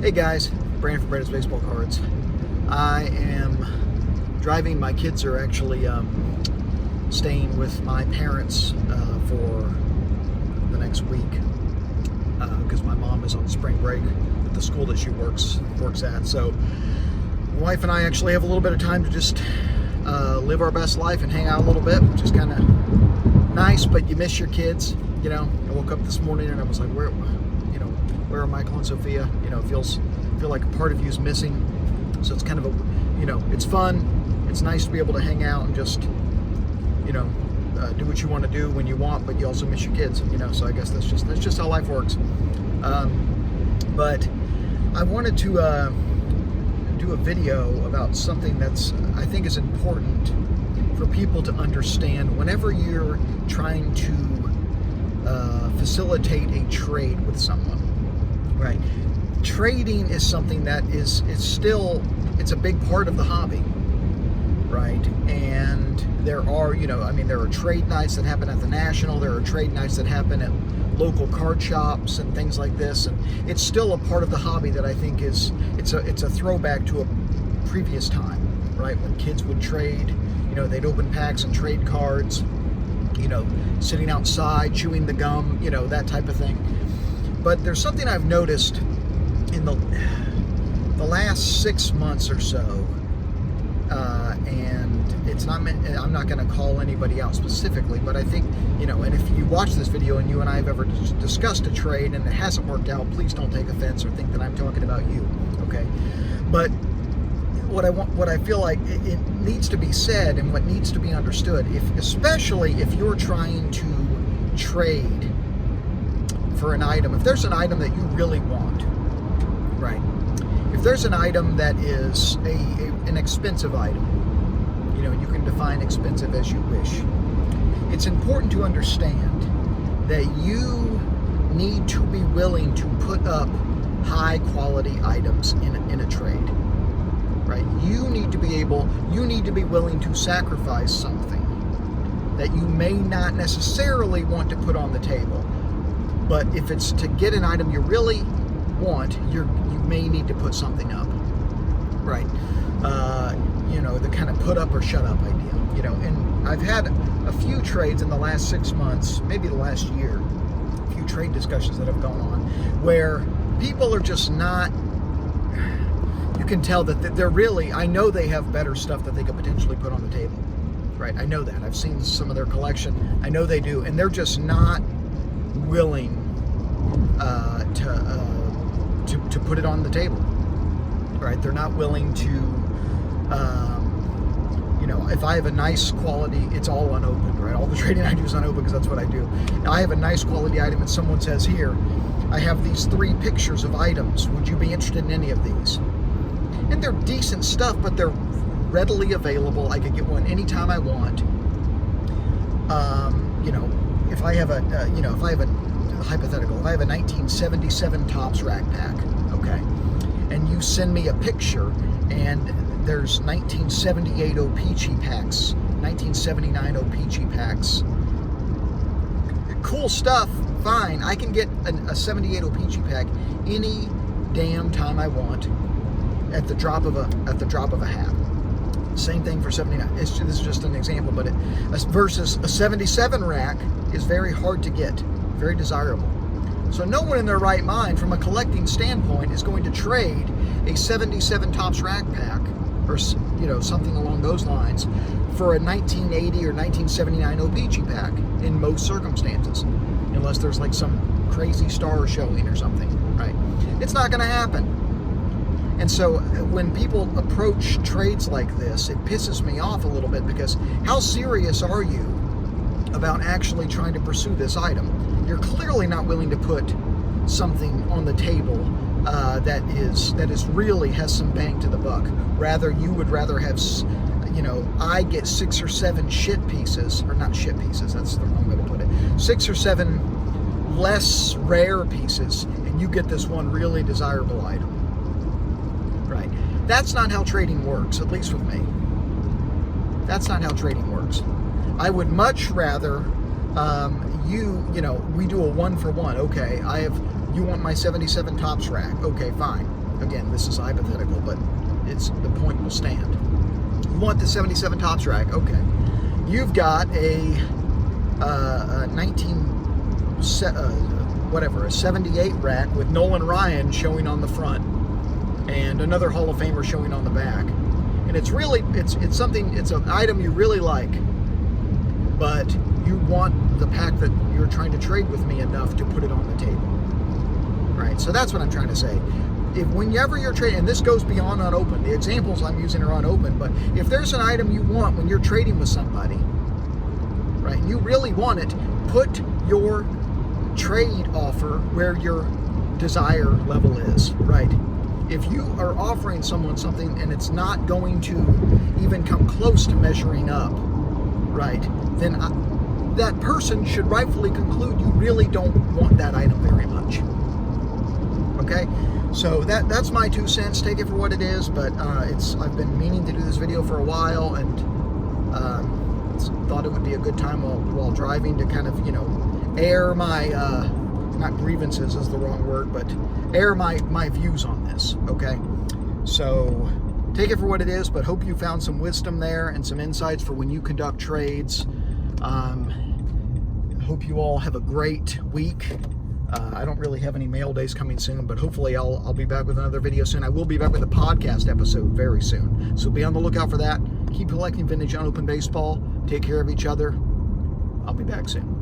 Hey guys, Brandon from Brandon's Baseball Cards. I am driving. My kids are actually staying with my parents for the next week because my mom is on spring break at the school that she works at. So my wife and I actually have a little bit of time to just live our best life and hang out a little bit, which is kind of nice. But you miss your kids, you know. I woke up this morning and I was like, where are Michael and Sophia? You know, feel like a part of you is missing. So it's kind of it's fun. It's nice to be able to hang out and just, do what you want to do when you want, but you also miss your kids. So I guess that's just how life works. But I wanted to do a video about something that's I think is important for people to understand whenever you're trying to facilitate a trade with someone. Right. Trading is something that it's a big part of the hobby, right? And there are, there are trade nights that happen at the National, there are trade nights that happen at local card shops and things like this, and it's still a part of the hobby that I think it's a throwback to a previous time, right? When kids would trade, they'd open packs and trade cards, sitting outside, chewing the gum, that type of thing. But there's something I've noticed in the last 6 months or so, and it's not meant, I'm not going to call anybody out specifically, but I think, and if you watch this video and you and I have ever discussed a trade and it hasn't worked out, please don't take offense or think that I'm talking about you, okay? But what I feel like it needs to be said and what needs to be understood, especially if you're trying to trade for an item, if there's an item that you really want, right? If there's an item that is an expensive item, you can define expensive as you wish. It's important to understand that you need to be willing to put up high quality items in a trade, right? You need to be willing to sacrifice something that you may not necessarily want to put on the table. But if it's to get an item you really want, you may need to put something up, right? The kind of put up or shut up idea, And I've had a few trades in the last 6 months, maybe the last year, a few trade discussions that have gone on, where people are just not. You can tell that they're really. I know they have better stuff that they could potentially put on the table, right? I know that. I've seen some of their collection. I know they do, and they're just not willing to put it on the table, right? They're not willing to, if I have a nice quality, it's all unopened, right? All the trading I do is unopened because that's what I do. Now, I have a nice quality item and someone says, here, I have these 3 pictures of items. Would you be interested in any of these? And they're decent stuff, but they're readily available. I could get one anytime I want. If I have a hypothetical, if I have a 1977 Topps rack pack, okay, and you send me a picture and there's 1978 O-Pee-Chee packs, 1979 O-Pee-Chee packs, cool stuff, fine, I can get a 78 O-Pee-Chee pack any damn time I want at the drop of a hat. Same thing for 79. This is just an example, but versus a 77 rack is very hard to get, very desirable. So no one in their right mind, from a collecting standpoint, is going to trade a 77 Topps rack pack or something along those lines for a 1980 or 1979 O-Pee-Chee pack in most circumstances, unless there's like some crazy star showing or something, right? It's not going to happen. And so when people approach trades like this, it pisses me off a little bit, because how serious are you about actually trying to pursue this item? You're clearly not willing to put something on the table that really has some bang to the buck. Rather, you would rather have, I get 6 or 7 shit pieces, or not shit pieces, that's the wrong way to put it, 6 or 7 less rare pieces, and you get this one really desirable item. Right? That's not how trading works, at least with me. That's not how trading works. I would much rather we do a 1-for-1. Okay, you want my 77 Topps rack. Okay, fine. Again, this is hypothetical, but the point will stand. You want the 77 Topps rack, okay. You've got a 78 rack with Nolan Ryan showing on the front and another Hall of Famer showing on the back. And it's really, it's an item you really like, but you want the pack that you're trying to trade with me enough to put it on the table. Right, so that's what I'm trying to say. Whenever you're trading, and this goes beyond unopened, the examples I'm using are unopened, but if there's an item you want when you're trading with somebody, right, and you really want it, put your trade offer where your desire level is, right? If you are offering someone something and it's not going to even come close to measuring up, right, then that person should rightfully conclude you really don't want that item very much. Okay? So that's my 2 cents. Take it for what it is, but I've been meaning to do this video for a while, and thought it would be a good time while driving to kind of, air my not grievances is the wrong word, but air my views on this. Okay, so take it for what it is, but hope you found some wisdom there and some insights for when you conduct trades. Hope you all have a great week. I don't really have any mail days coming soon, but hopefully I'll be back with another video soon. I will be back with a podcast episode very soon, so be on the lookout for that. Keep collecting vintage unopened baseball. Take care of each other. I'll be back soon.